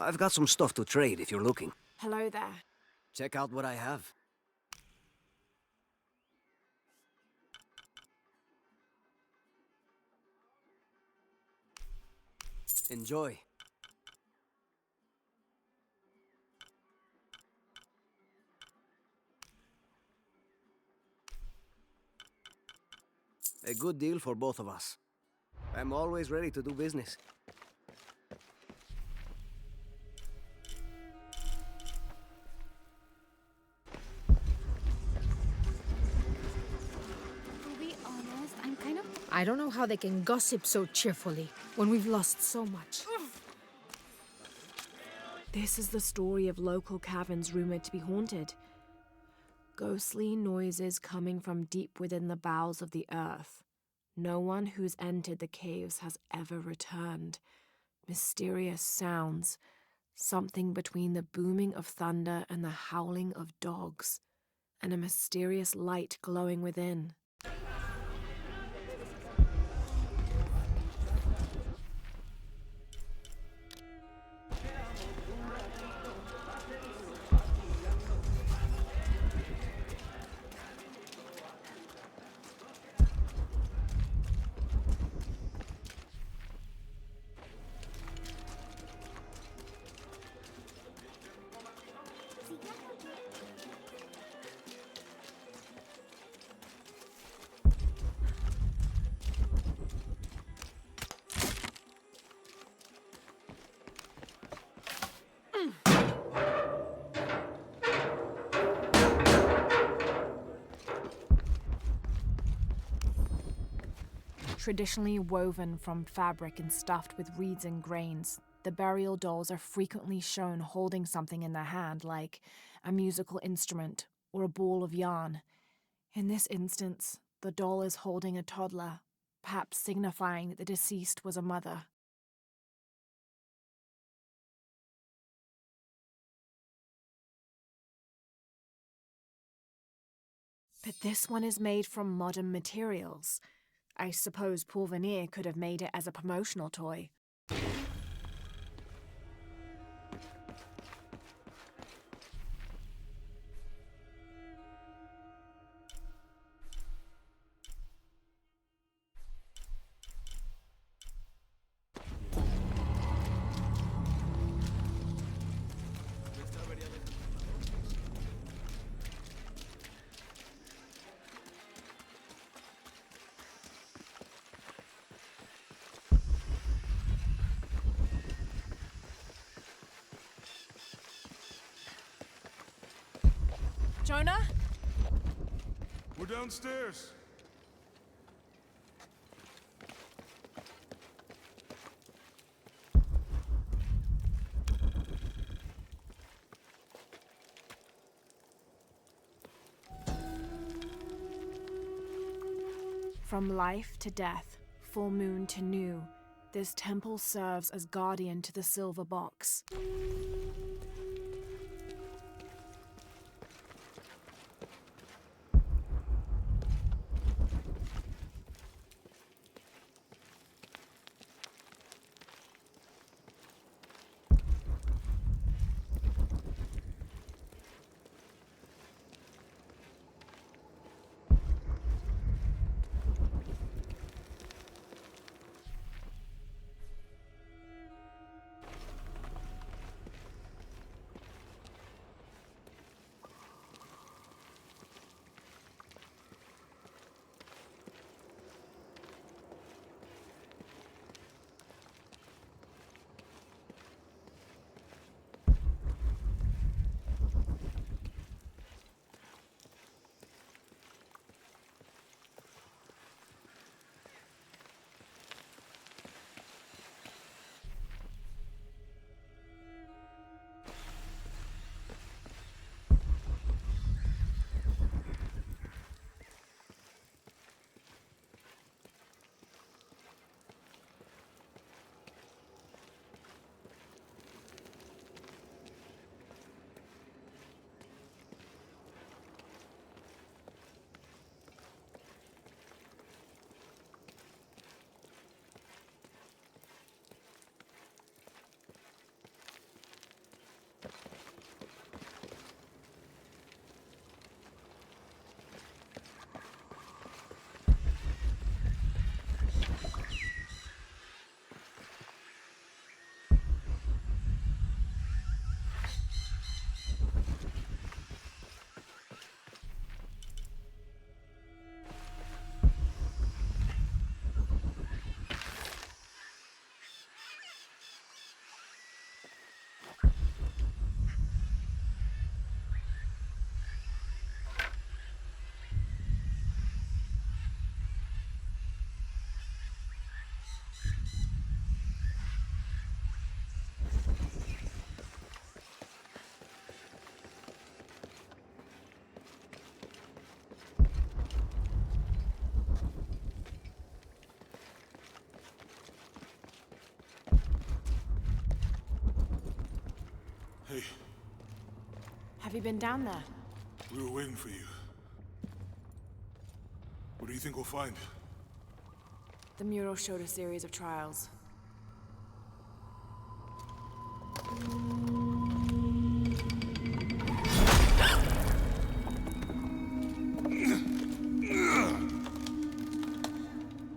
I've got some stuff to trade if you're looking. Hello there. Check out what I have. Enjoy. A good deal for both of us. I'm always ready to do business. To be honest, I'm kind of... I don't know how they can gossip so cheerfully when we've lost so much. This is the story of local caverns rumored to be haunted. Ghostly noises coming from deep within the bowels of the earth. No one who's entered the caves has ever returned. Mysterious sounds. Something between the booming of thunder and the howling of dogs. And a mysterious light glowing within. Traditionally woven from fabric and stuffed with reeds and grains, the burial dolls are frequently shown holding something in their hand, like a musical instrument or a ball of yarn. In this instance, the doll is holding a toddler, perhaps signifying that the deceased was a mother. But this one is made from modern materials. I suppose Paul Veneer could have made it as a promotional toy. Jonah? We're downstairs. From life to death, full moon to new, this temple serves as guardian to the silver box. Have you been down there? We were waiting for you. What do you think we'll find? The mural showed a series of trials.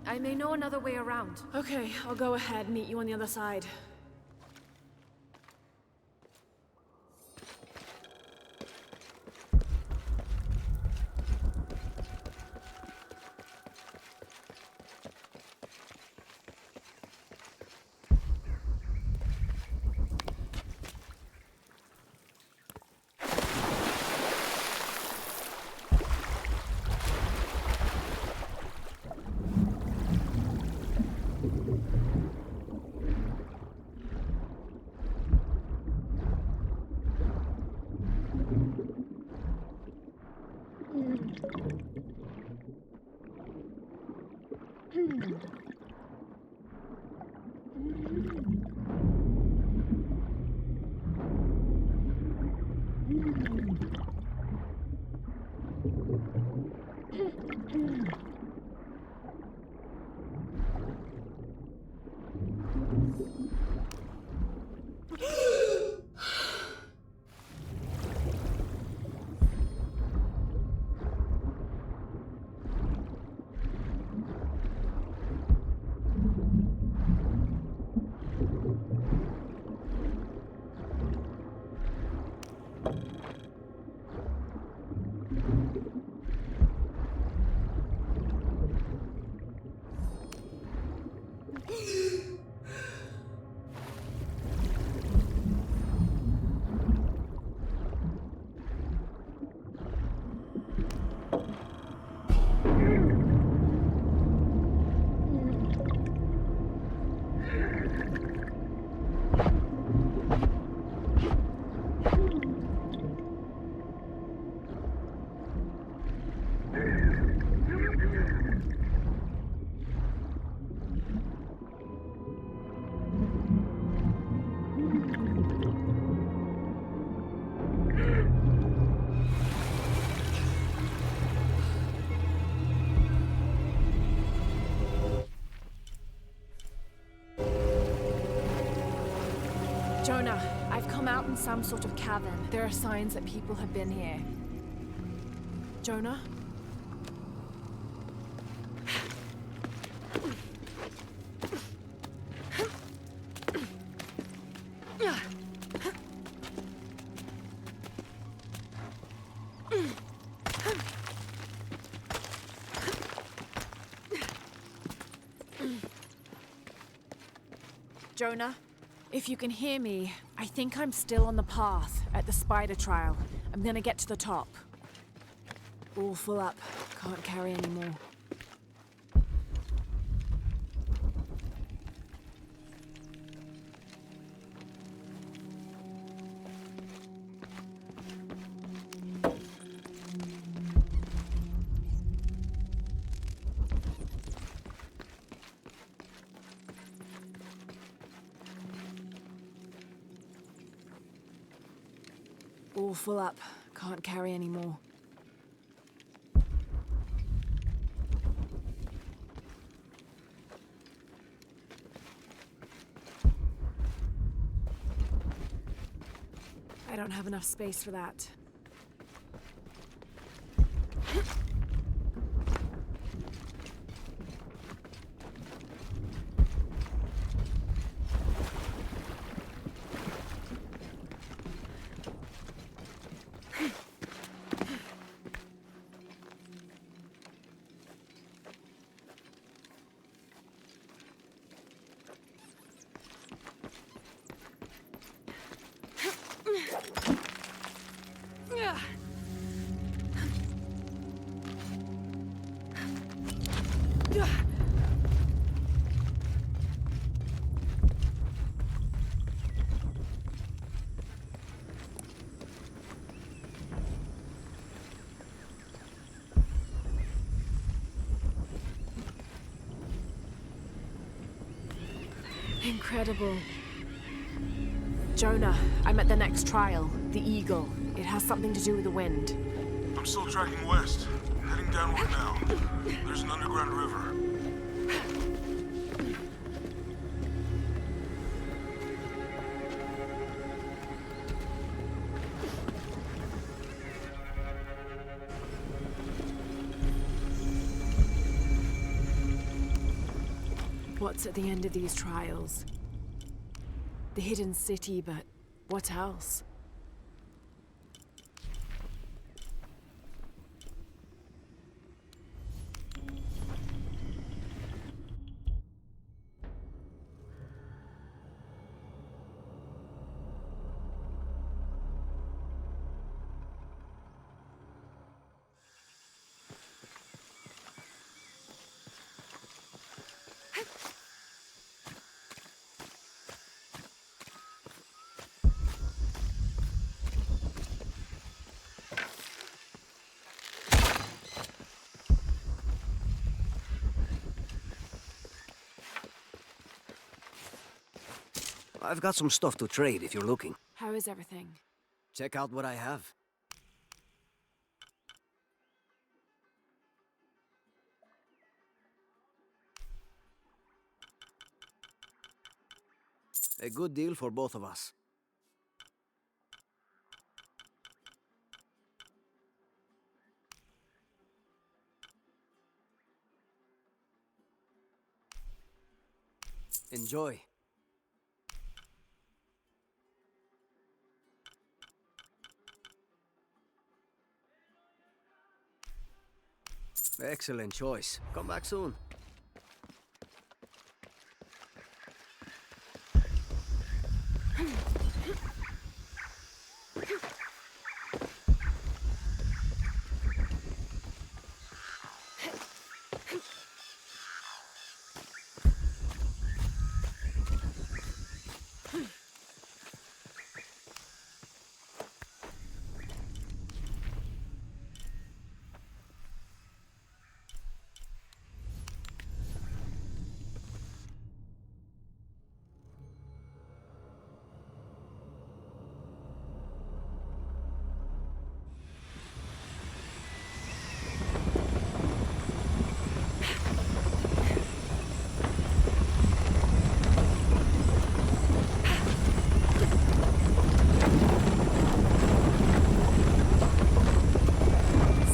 I may know another way around. Okay, I'll go ahead and meet you on the other side. Jonah, I've come out in some sort of cavern. There are signs that people have been here. Jonah? Jonah? If you can hear me, I think I'm still on the path at the spider trial. I'm gonna get to the top. All full up. Can't carry anymore. All full up. Can't carry anymore. I don't have enough space for that. Incredible. Jonah, I'm at the next trial, the Eagle. It has something to do with the wind. I'm still tracking west. Heading downward now. There's an underground river. What's at the end of these trials? The hidden city, but what else? I've got some stuff to trade if you're looking. How is everything? Check out what I have. A good deal for both of us. Enjoy. Excellent choice. Come back soon.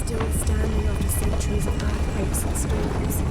Still standing after centuries of earthquakes and storms.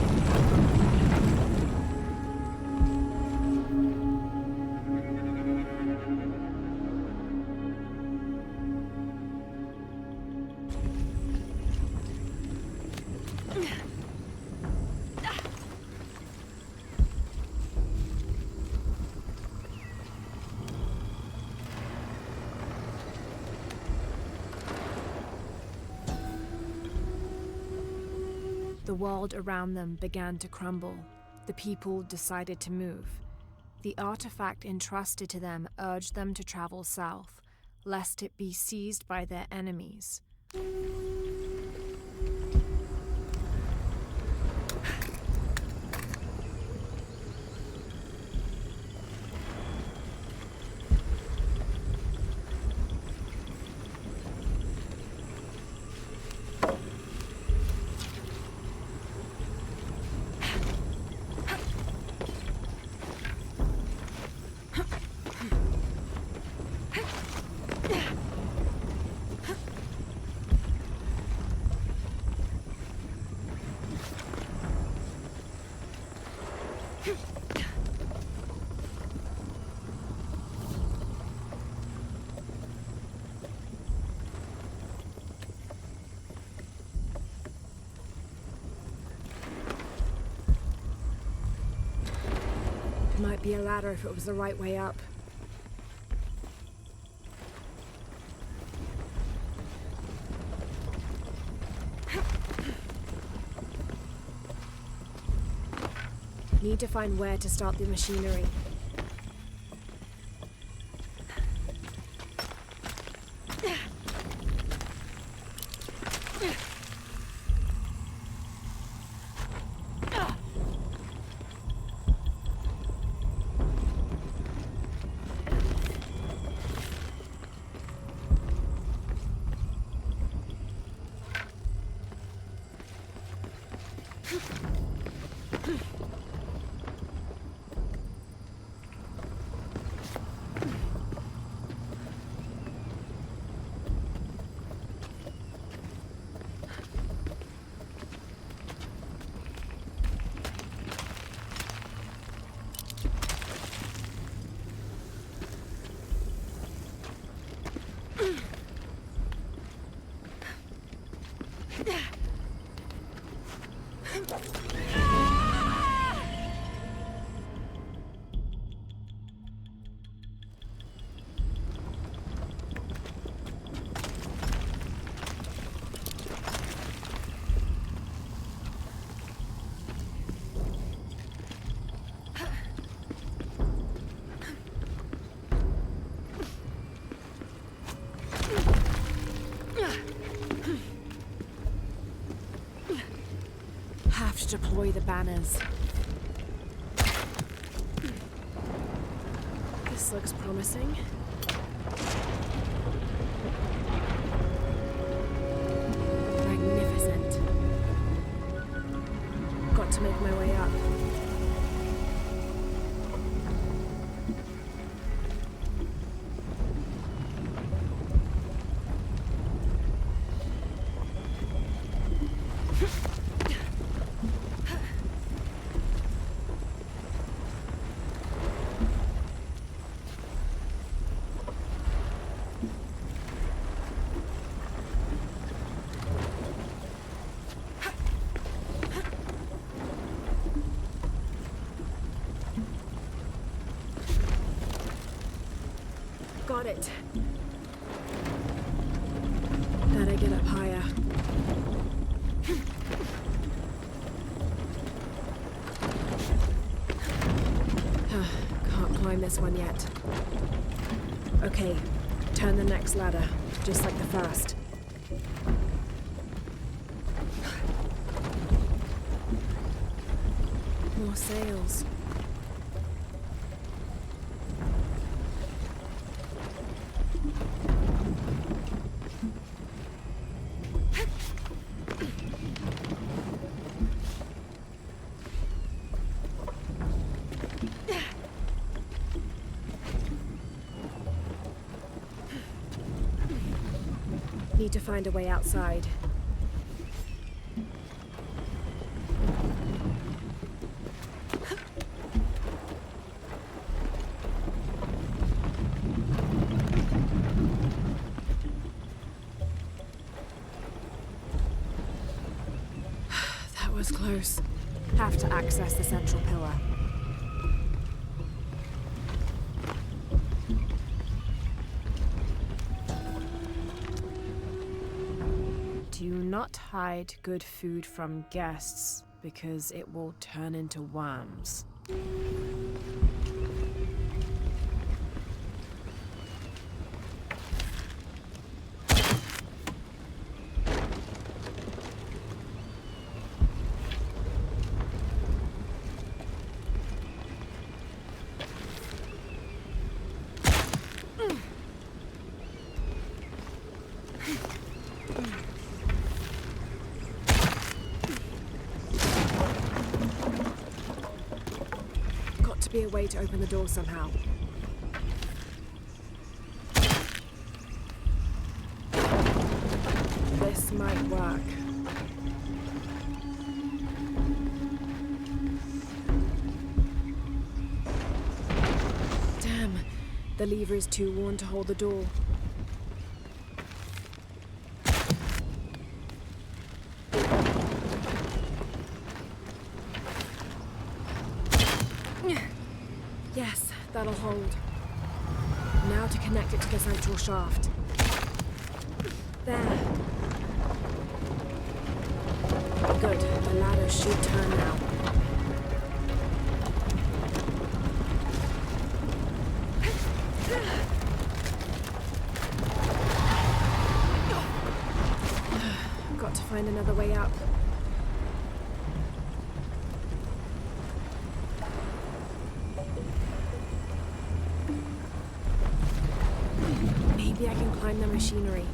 The world around them began to crumble. The people decided to move. The artifact entrusted to them urged them to travel south, lest it be seized by their enemies. It might be a ladder if it was the right way up. Need to find where to start the machinery. Have to deploy the banners. This looks promising. Magnificent. Got to make my way up. Got it. Better get up higher. Can't climb this one yet. Okay, turn the next ladder, just like the first. More sails. Need to find a way outside. That was close. Have to access the central pillar. Do not hide good food from guests, because it will turn into worms. Be a way to open the door somehow. This might work. Damn, the lever is too worn to hold the door. Yes, that'll hold. Now to connect it to the central shaft. There. Good, the ladder should turn now. Got to find another way up. Maybe I can climb the machinery.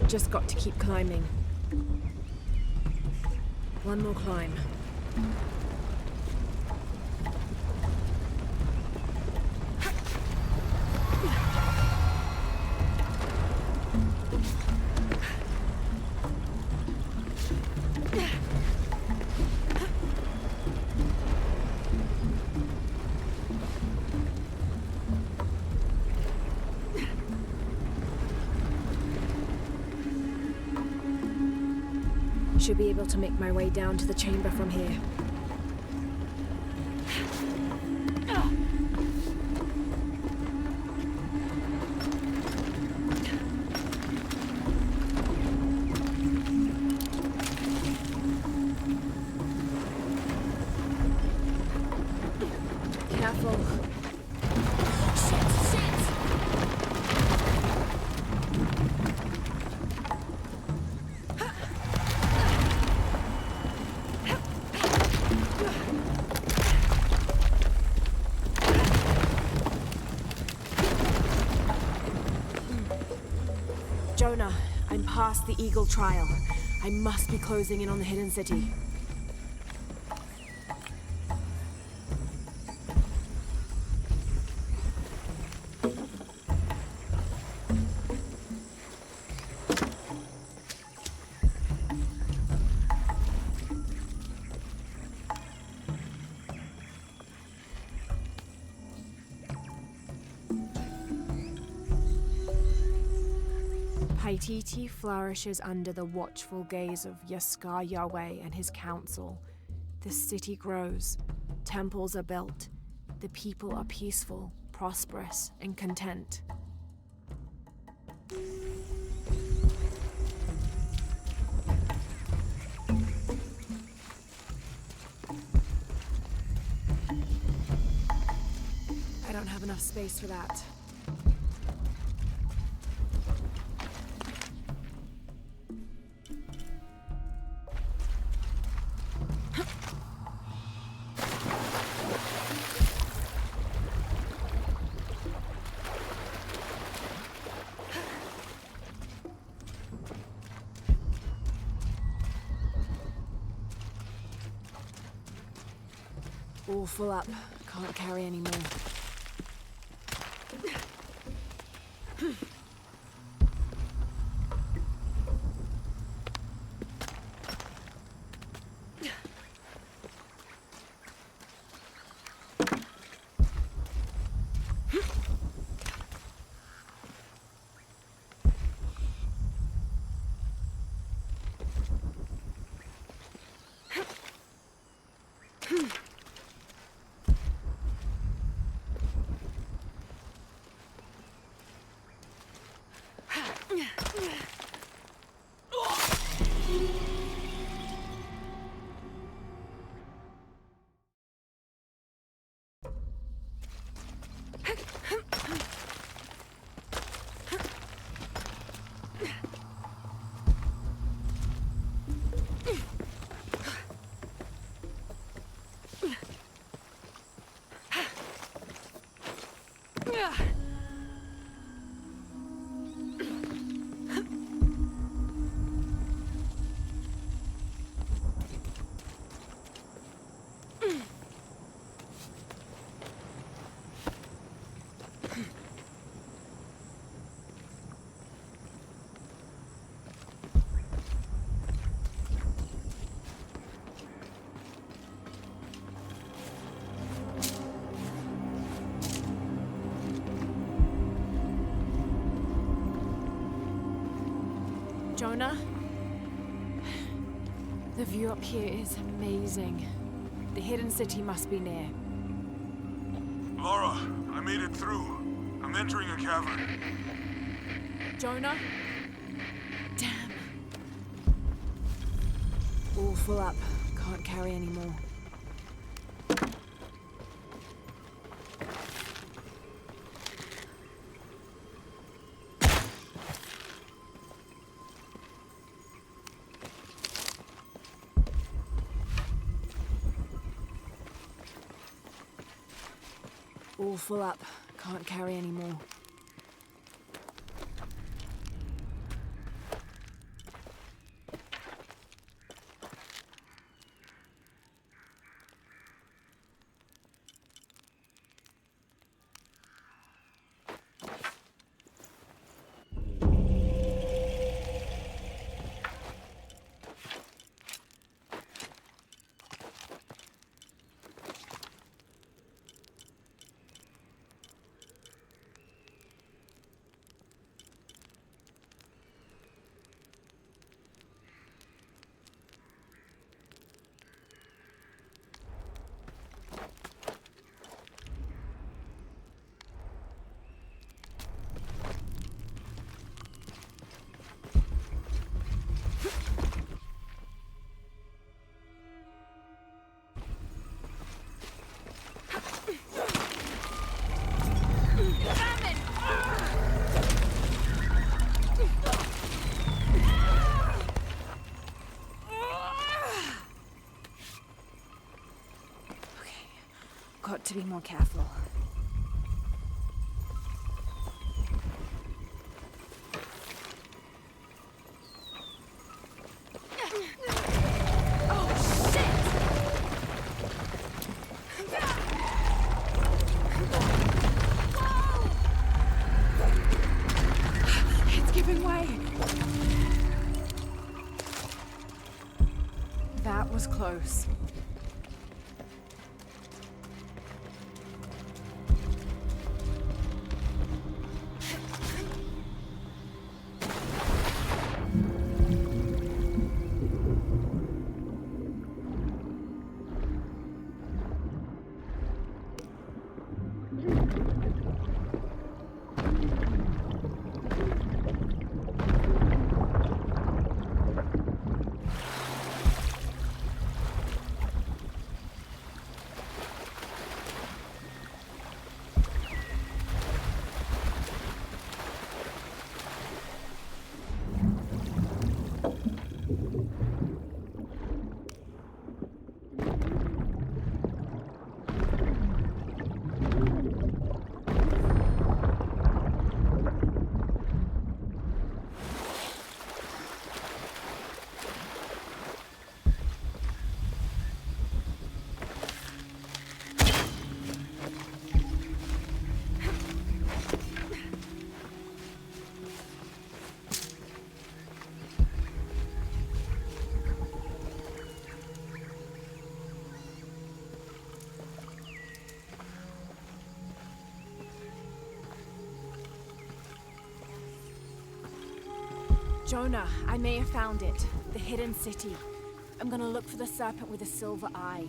Just got to keep climbing. One more climb. Should be able to make my way down to the chamber from here. Careful. Jonah, I'm past the Eagle Trial. I must be closing in on the Hidden City. Paititi flourishes under the watchful gaze of Yaskar Yahweh and his council. The city grows, temples are built, the people are peaceful, prosperous, and content. I don't have enough space for that. All full up. Can't carry any more. Jonah? The view up here is amazing. The Hidden City must be near. Lara, I made it through. I'm entering a cavern. Jonah? Damn. All full up. Can't carry any more. All full up. Can't carry any more. be more careful. It's giving way. That was close. Jonah, I may have found it. The hidden city. I'm gonna look for the serpent with a silver eye.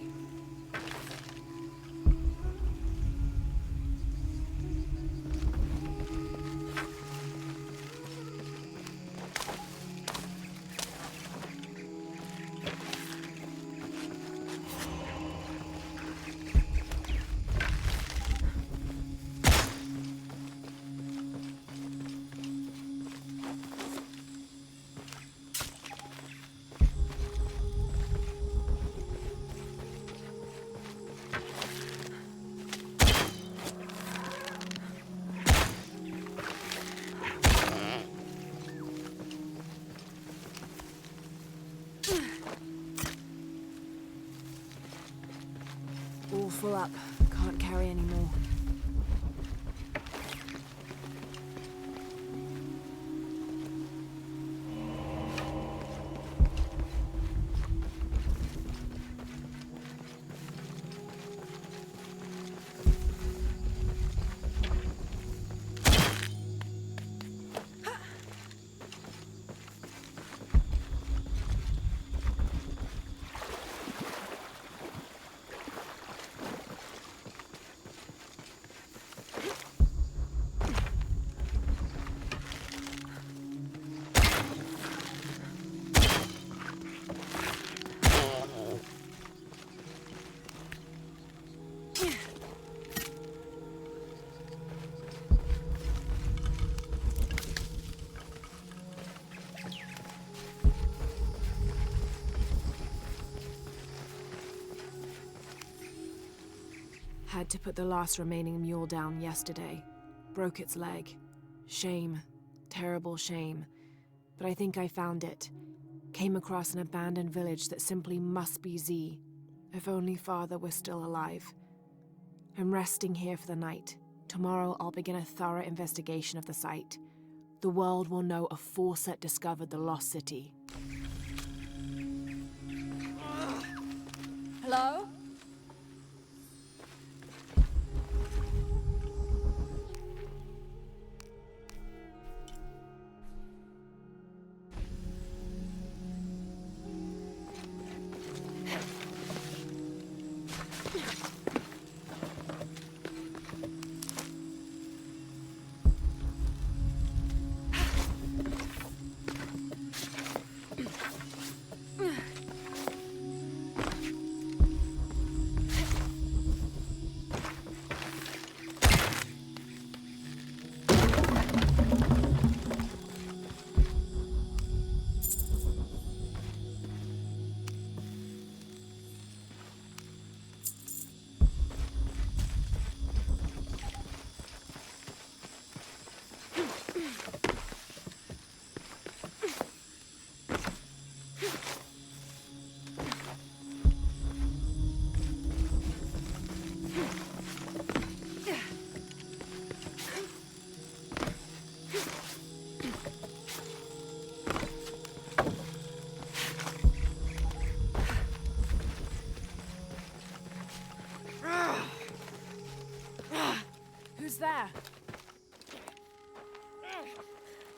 All full up. Can't carry any more. Had to put the last remaining mule down yesterday. Broke its leg. Shame. Terrible shame. But I think I found it. Came across an abandoned village that simply must be Z. If only Father were still alive. I'm resting here for the night. Tomorrow I'll begin a thorough investigation of the site. The world will know a Fawcett discovered the lost city. Hello?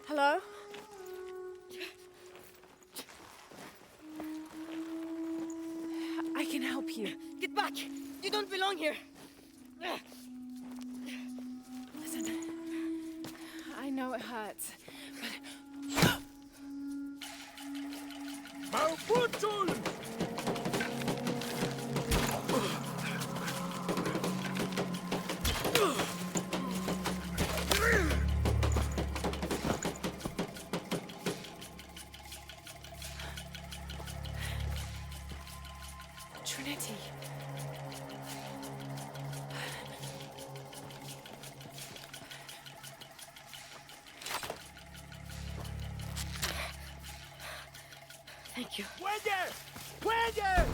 Hello? I can help you. Get back! You don't belong here! Listen, I know it hurts, Malfutul! Trinity. Thank you. ¡Puede! ¡Puede!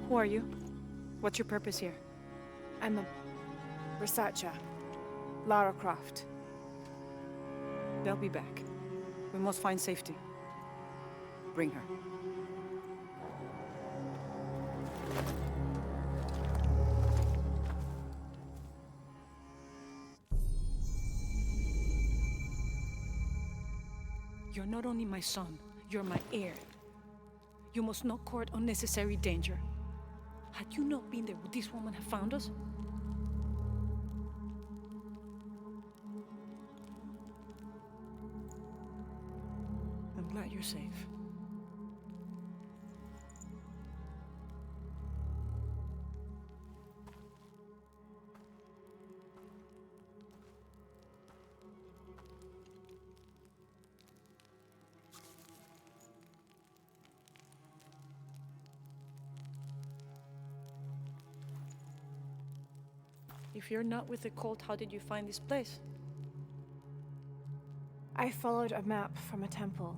Who are you? What's your purpose here? I'm a researcher. Lara Croft. They'll be back. We must find safety. Bring her. You're not only my son, you're my heir. You must not court unnecessary danger. Had you not been there, would this woman have found us? I'm glad you're safe. If you're not with the cult, how did you find this place? I followed a map from a temple.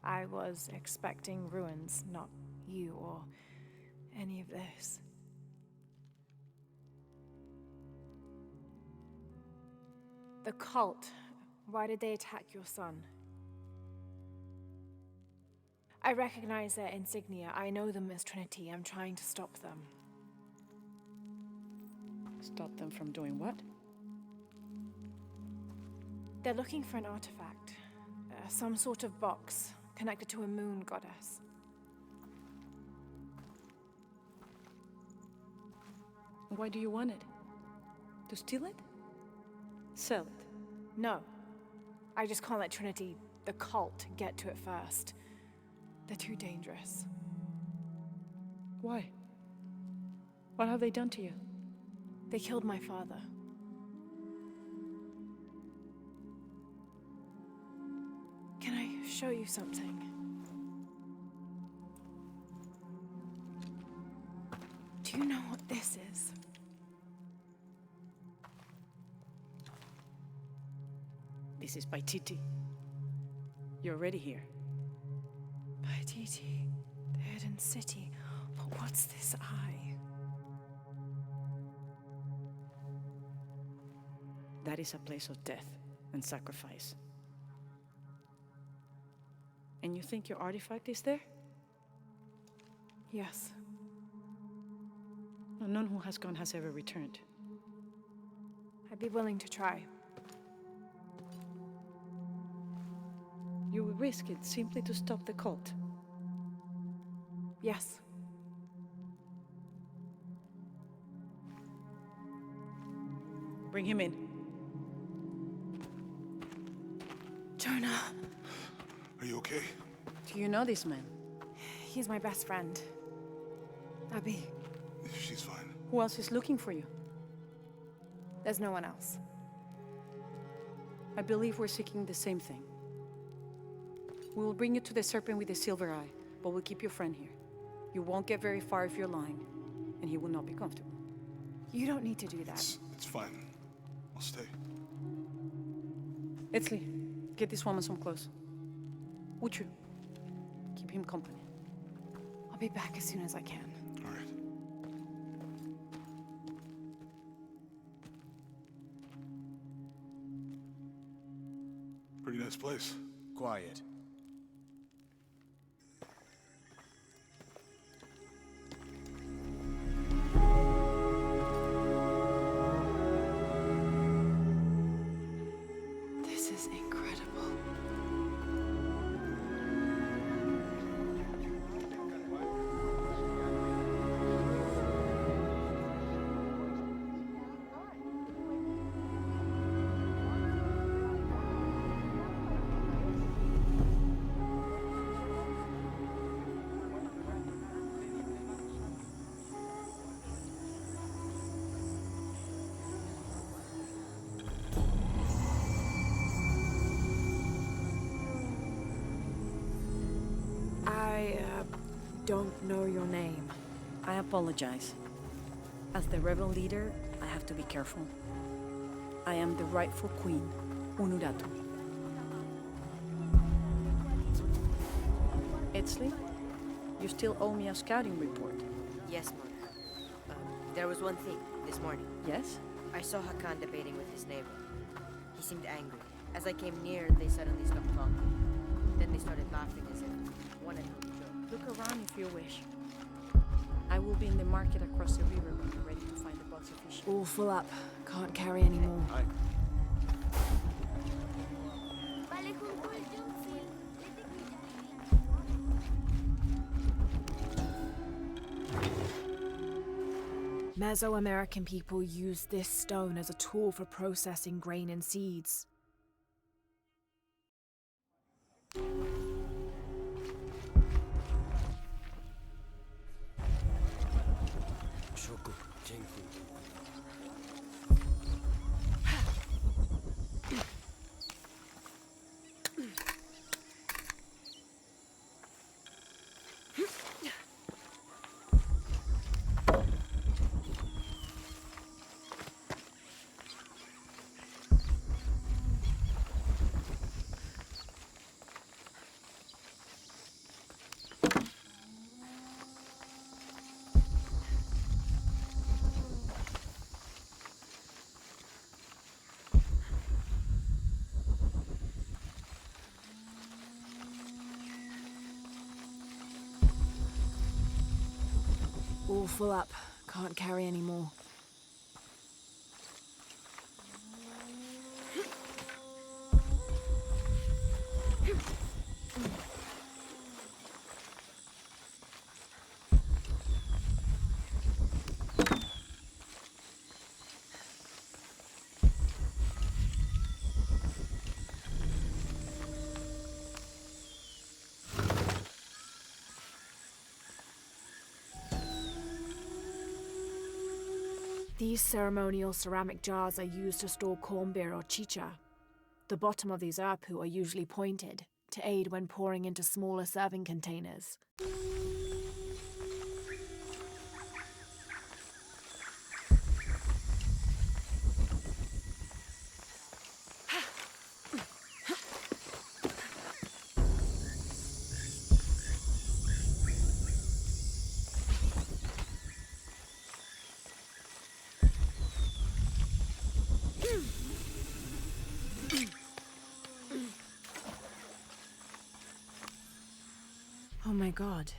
I was expecting ruins, not you or any of this. The cult. Why did they attack your son? I recognize their insignia. I know them as Trinity. I'm trying to stop them. Stop them from doing what? They're looking for an artifact. Some sort of box connected to a moon goddess. Why do you want it? To steal it? Sell it? No. I just can't let Trinity, the cult, get to it first. They're too dangerous. Why? What have they done to you? They killed my father. Can I show you something? Do you know what this is? This is Paititi. You're already here. Paititi, the hidden city. But what's this eye? That is a place of death and sacrifice. And you think your artifact is there? Yes. No, none who has gone has ever returned. I'd be willing to try. You would risk it simply to stop the cult. Yes. Bring him in. Jonah. Are you okay? Do you know this man? He's my best friend. Abby, She's fine. Who else is looking for you? there's no one else. I believe we're seeking the same thing. We will bring you to the serpent with the silver eye, but we'll keep your friend here. You won't get very far if you're lying, and he will not be comfortable. You don't need to do that. It's fine. I'll stay. Etzli, get this woman some clothes. Uchu, keep him company. I'll be back as soon as I can. All right. Pretty nice place. Quiet. This is incredible. I don't know your name. I apologize. As the rebel leader, I have to be careful. I am the rightful queen, Unuratu. Etzli, you still owe me a scouting report. Yes, Mona. There was one thing this morning. Yes? I saw Hakan debating with his neighbor. He seemed angry. As I came near, they suddenly stopped talking. Then they started laughing as if one had told a joke. Look around if you wish. I will be in the market across the river when you're ready to find the box of fish. All full up. Can't carry any more. Aye. Mesoamerican people used this stone as a tool for processing grain and seeds. Shoku, Jinfu. All full up. Can't carry any more. These ceremonial ceramic jars are used to store corn beer or chicha. The bottom of these erpu are usually pointed, to aid when pouring into smaller serving containers. Oh my god.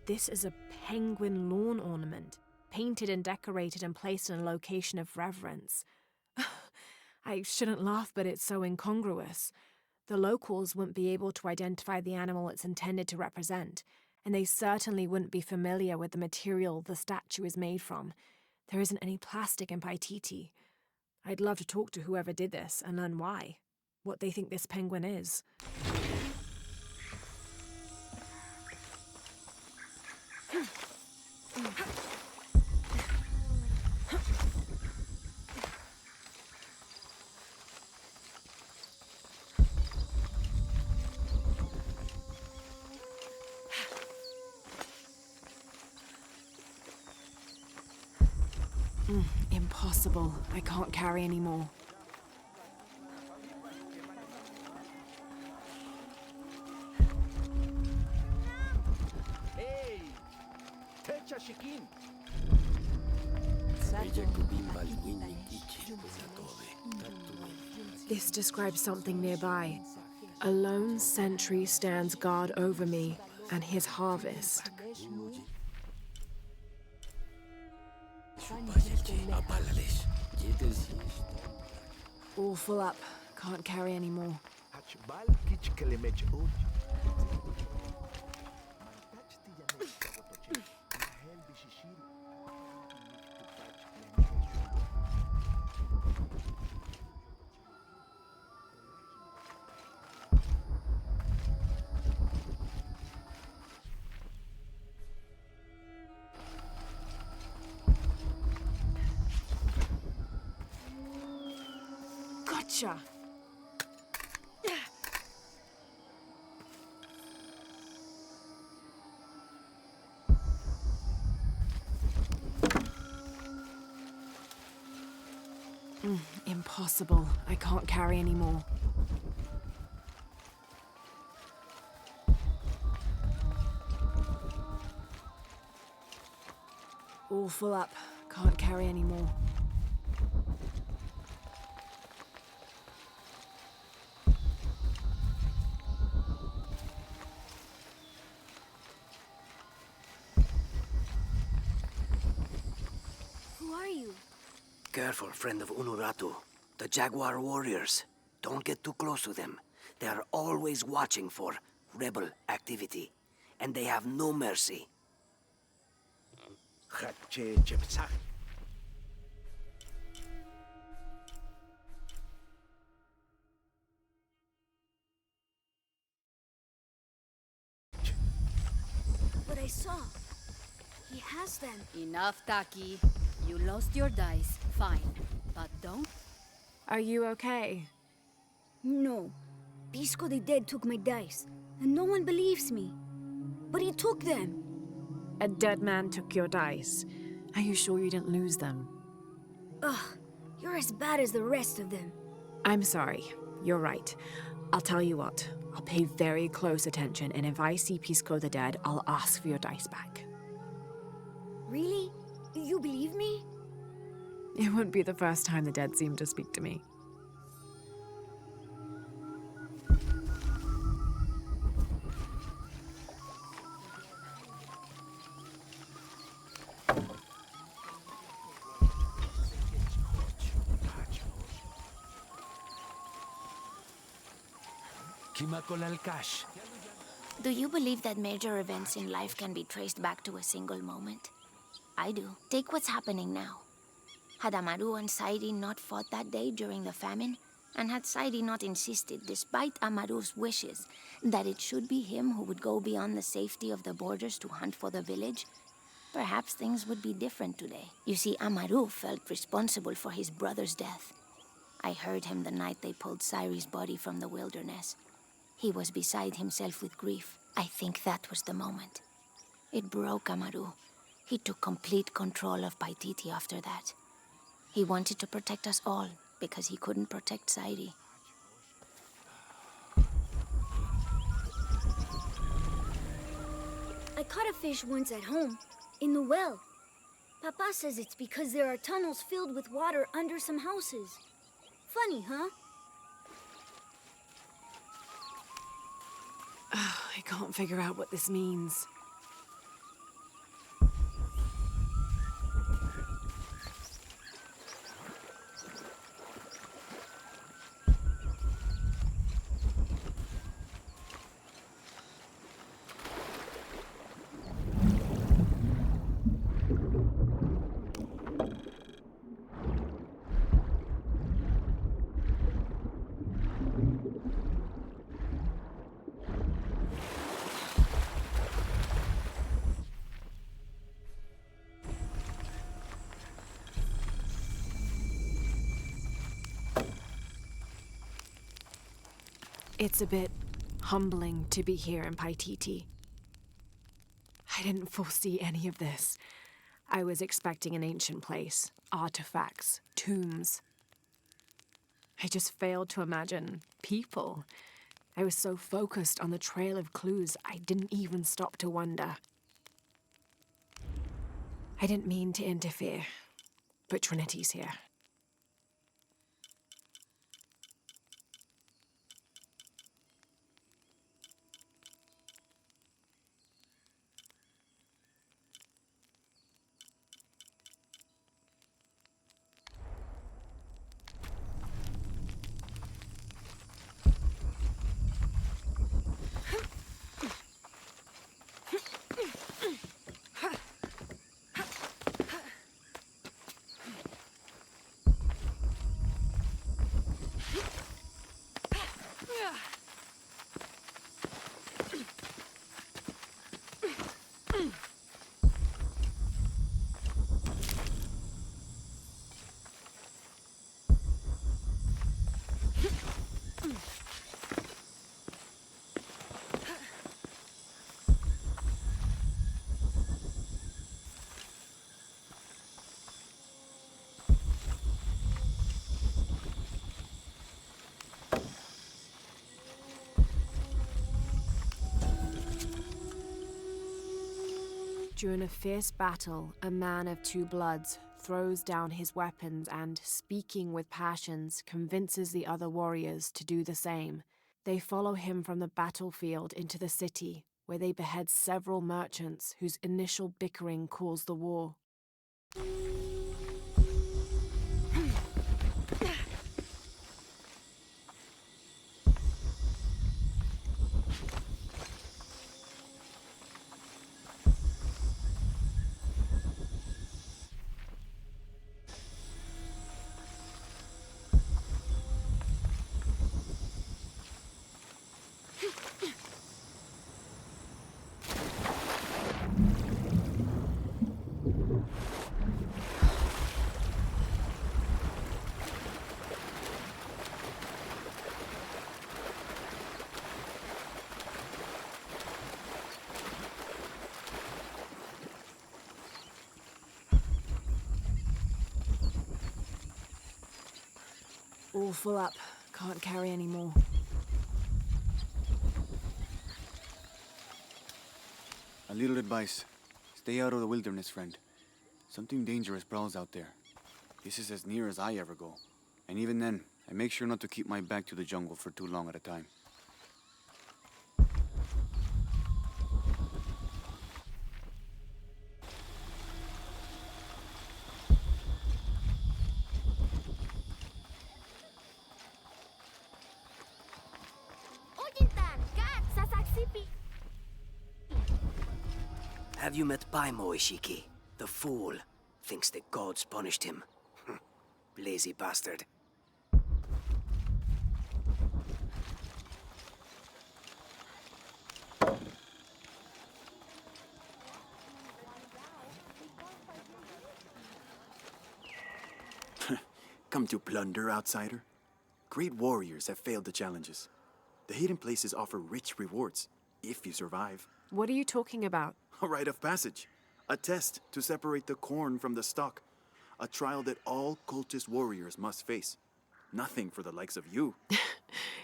This is a penguin lawn ornament, painted and decorated and placed in a location of reverence. I shouldn't laugh, but it's so incongruous. The locals wouldn't be able to identify the animal it's intended to represent, and they certainly wouldn't be familiar with the material the statue is made from. There isn't any plastic in Paititi. I'd love to talk to whoever did this and learn why, what they think this penguin is. Impossible. I can't carry any more. Hey, This describes something nearby. A lone sentry stands guard over me and his harvest. All full up. Can't carry anymore. Gotcha! Impossible. I can't carry anymore. All full up. Can't carry anymore. Who are you? Careful, friend of Unuratu. The Jaguar warriors. Don't get too close to them. They are always watching for rebel activity. And they have no mercy. But I saw. He has them. Enough, Taki. You lost your dice, fine. But don't. Are you okay? No. Pisco the Dead took my dice, and no one believes me. But he took them. A dead man took your dice. Are you sure you didn't lose them? Ugh, you're as bad as the rest of them. I'm sorry. You're right. I'll tell you what. I'll pay very close attention, and if I see Pisco the Dead, I'll ask for your dice back. Really? You believe me? It wouldn't be the first time the dead seemed to speak to me. Do you believe that major events in life can be traced back to a single moment? I do. Take what's happening now. Had Amaru and Sairi not fought that day during the famine, and had Sairi not insisted, despite Amaru's wishes, that it should be him who would go beyond the safety of the borders to hunt for the village, perhaps things would be different today. You see, Amaru felt responsible for his brother's death. I heard him the night they pulled Sairi's body from the wilderness. He was beside himself with grief. I think that was the moment. It broke Amaru. He took complete control of Paititi after that. He wanted to protect us all, because he couldn't protect Sairi. I caught a fish once at home, in the well. Papa says it's because there are tunnels filled with water under some houses. Funny, huh? I can't figure out what this means. It's a bit humbling to be here in Paititi. I didn't foresee any of this. I was expecting an ancient place, artifacts, tombs. I just failed to imagine people. I was so focused on the trail of clues, I didn't even stop to wonder. I didn't mean to interfere, but Trinity's here. During a fierce battle, a man of two bloods throws down his weapons and, speaking with passions, convinces the other warriors to do the same. They follow him from the battlefield into the city, where they behead several merchants whose initial bickering caused the war. All full up. Can't carry any more. A little advice. Stay out of the wilderness, friend. Something dangerous prowls out there. This is as near as I ever go. And even then, I make sure not to keep my back to the jungle for too long at a time. Have you met Paimon, Ishiki? The fool. Thinks the gods punished him. Lazy bastard. Come to plunder, outsider? Great warriors have failed the challenges. The hidden places offer rich rewards, if you survive. What are you talking about? A rite of passage. A test to separate the corn from the stalk. A trial that all cultist warriors must face. Nothing for the likes of you.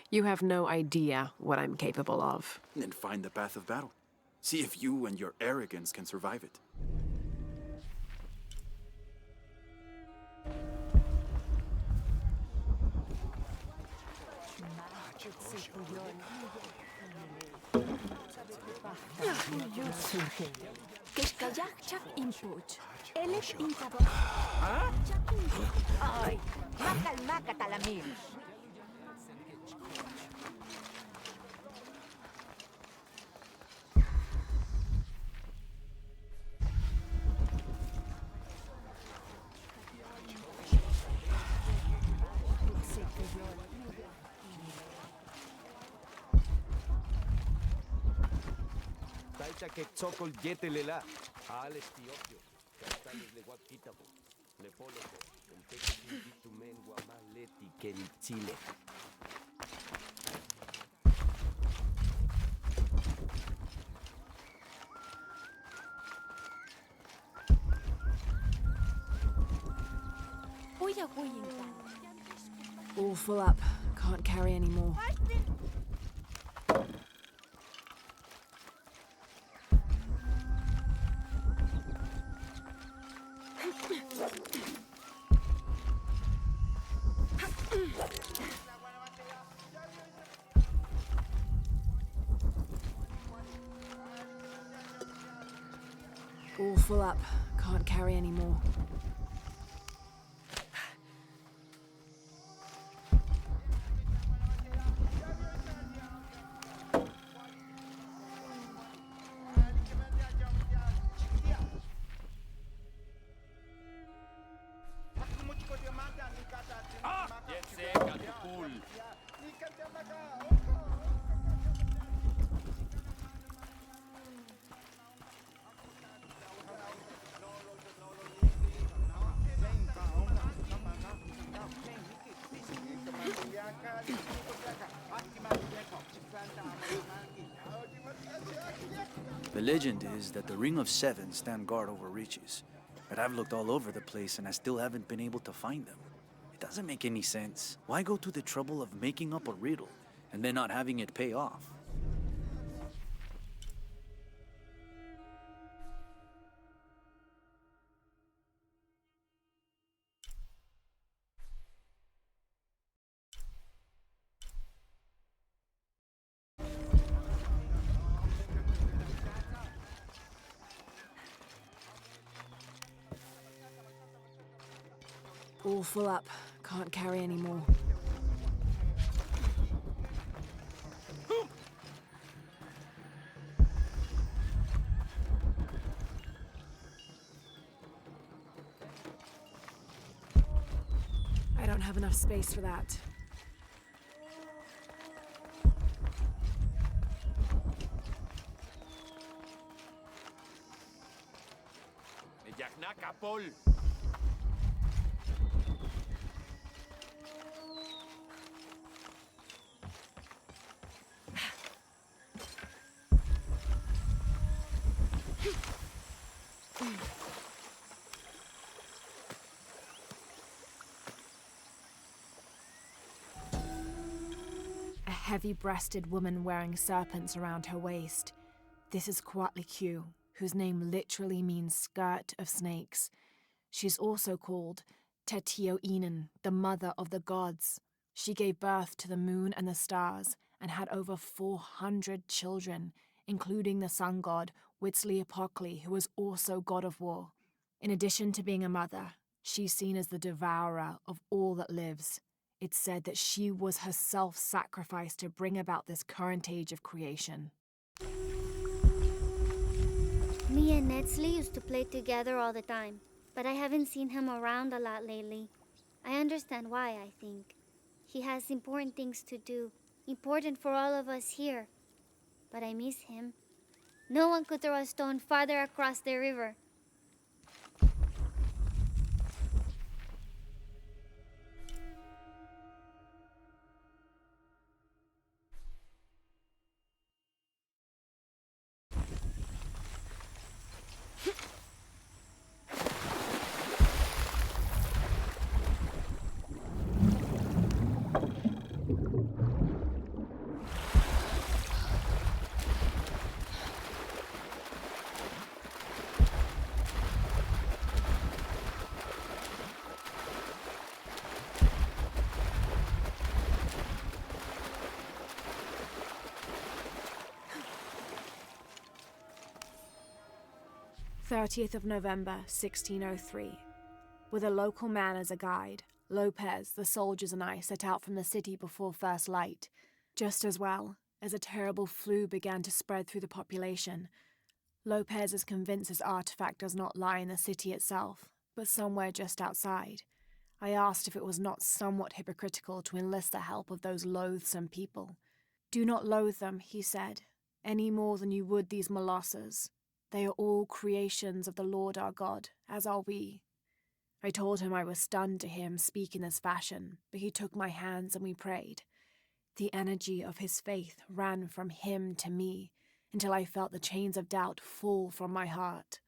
You have no idea what I'm capable of. Then find the path of battle. See if you and your arrogance can survive it. Ay, makalmaka talamil. Taita que tzokol yetelela. Al estiopio. Castales le guaquitabo. Le poloco. El teque tumen guamaleti que ni chile. All full up. Can't carry any more. All full up. Can't carry any more. The legend is that the Ring of Seven stand guard over riches. But I've looked all over the place and I still haven't been able to find them. It doesn't make any sense. Why go to the trouble of making up a riddle and then not having it pay off? All full up. Can't carry any more. I don't have enough space for that. A heavy-breasted woman wearing serpents around her waist. This is Coatlicue, whose name literally means skirt of snakes. She's also called Tetioinen, the mother of the gods. She gave birth to the moon and the stars and had over 400 children, including the sun god Huitzilopochtli, who was also god of war. In addition to being a mother, she's seen as the devourer of all that lives. It's said that she was herself sacrificed to bring about this current age of creation. Me and Netsley used to play together all the time, but I haven't seen him around a lot lately. I understand why, I think. He has important things to do, important for all of us here. But I miss him. No one could throw a stone farther across the river. "30th November, 1603. With a local man as a guide, Lopez, the soldiers, and I set out from the city before first light. Just as well, as a terrible flu began to spread through the population. Lopez is convinced his artifact does not lie in the city itself, but somewhere just outside. I asked if it was not somewhat hypocritical to enlist the help of those loathsome people. "Do not loathe them," he said, "any more than you would these molosses. They are all creations of the Lord our God, as are we." I told him I was stunned to hear him speak in this fashion, but he took my hands and we prayed. The energy of his faith ran from him to me, until I felt the chains of doubt fall from my heart.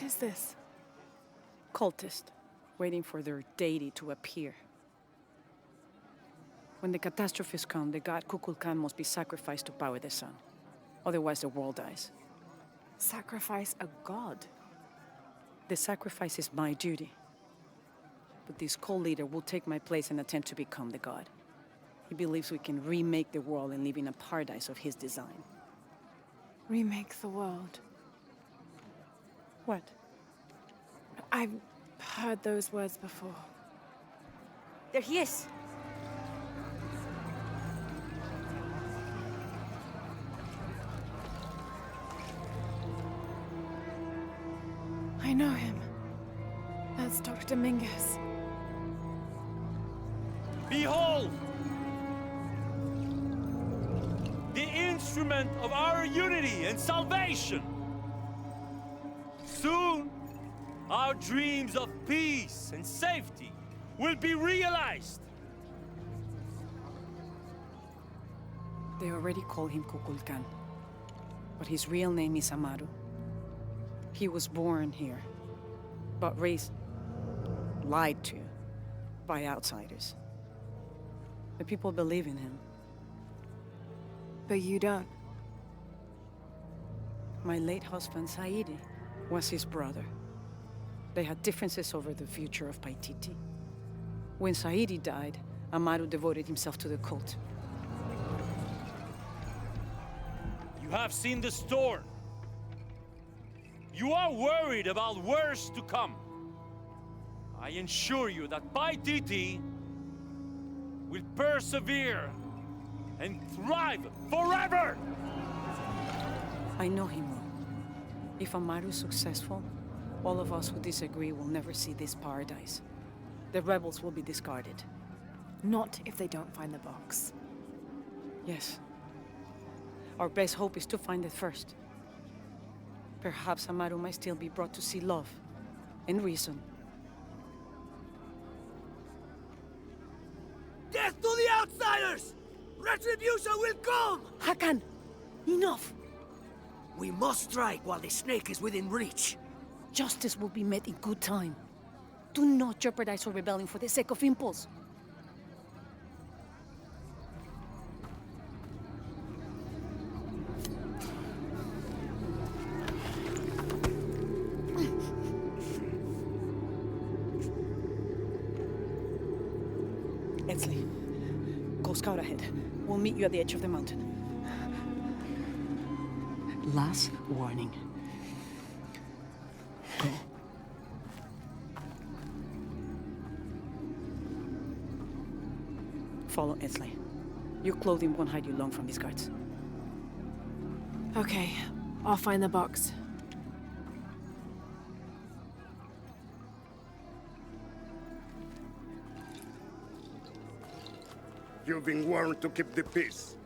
What is this? Cultist, waiting for their deity to appear. When the catastrophes come, the god Kukulkan must be sacrificed to power the sun. Otherwise, the world dies. Sacrifice a god? The sacrifice is my duty. But this cult leader will take my place and attempt to become the god. He believes we can remake the world and live in a paradise of his design. Remake the world. What? I've heard those words before. There he is! I know him. That's Dr. Dominguez. Behold! The instrument of our unity and salvation! Soon, our dreams of peace and safety will be realized! They already call him Kukulkan, but his real name is Amaru. He was born here, but raised, lied to, by outsiders. The people believe in him. But you don't. My late husband, Saidi, was his brother. They had differences over the future of Paititi. When Saidi died, Amaru devoted himself to the cult. You have seen the storm. You are worried about worse to come. I assure you that Paititi will persevere and thrive forever! I know him well. If Amaru is successful, all of us who disagree will never see this paradise. The rebels will be discarded. Not if they don't find the box. Yes. Our best hope is to find it first. Perhaps Amaru might still be brought to see love and reason. Death to the outsiders! Retribution will come! Hakan! Enough! We must strike while the snake is within reach. Justice will be met in good time. Do not jeopardize our rebellion for the sake of impulse. Etzli, go scout ahead. We'll meet you at the edge of the mountain. Last warning. Go. Follow Etzli. Your clothing won't hide you long from these guards. Okay, I'll find the box. You've been warned to keep the peace.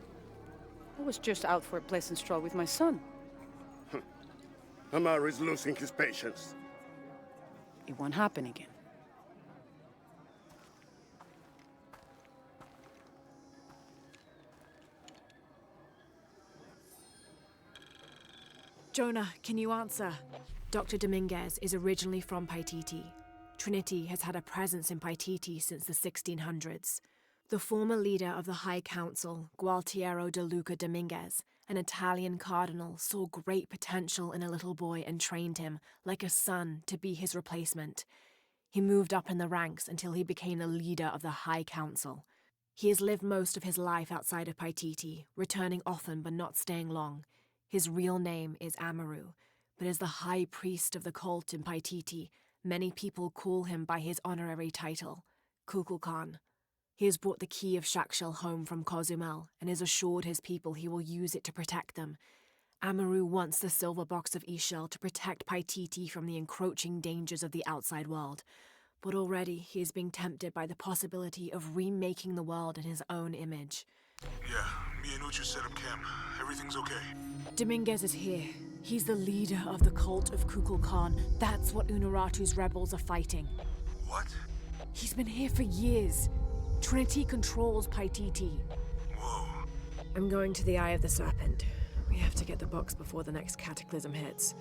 I was just out for a pleasant stroll with my son. Amaru is losing his patience. It won't happen again. Jonah, can you answer? Dr. Dominguez is originally from Paititi. Trinity has had a presence in Paititi since the 1600s. The former leader of the High Council, Gualtiero de Luca Dominguez, an Italian cardinal, saw great potential in a little boy and trained him, like a son, to be his replacement. He moved up in the ranks until he became the leader of the High Council. He has lived most of his life outside of Paititi, returning often but not staying long. His real name is Amaru, but as the high priest of the cult in Paititi, many people call him by his honorary title, Kukulkan. He has brought the key of Shakshel home from Cozumel and has assured his people he will use it to protect them. Amaru wants the silver box of Ixchel to protect Paititi from the encroaching dangers of the outside world, but already he is being tempted by the possibility of remaking the world in his own image. Yeah, me and Uchu set up camp. Everything's okay. Dominguez is here. He's the leader of the cult of Kukulkan. That's what Unuratu's rebels are fighting. What? He's been here for years. Trinity controls Paititi. Whoa. I'm going to the Eye of the Serpent. We have to get the box before the next cataclysm hits.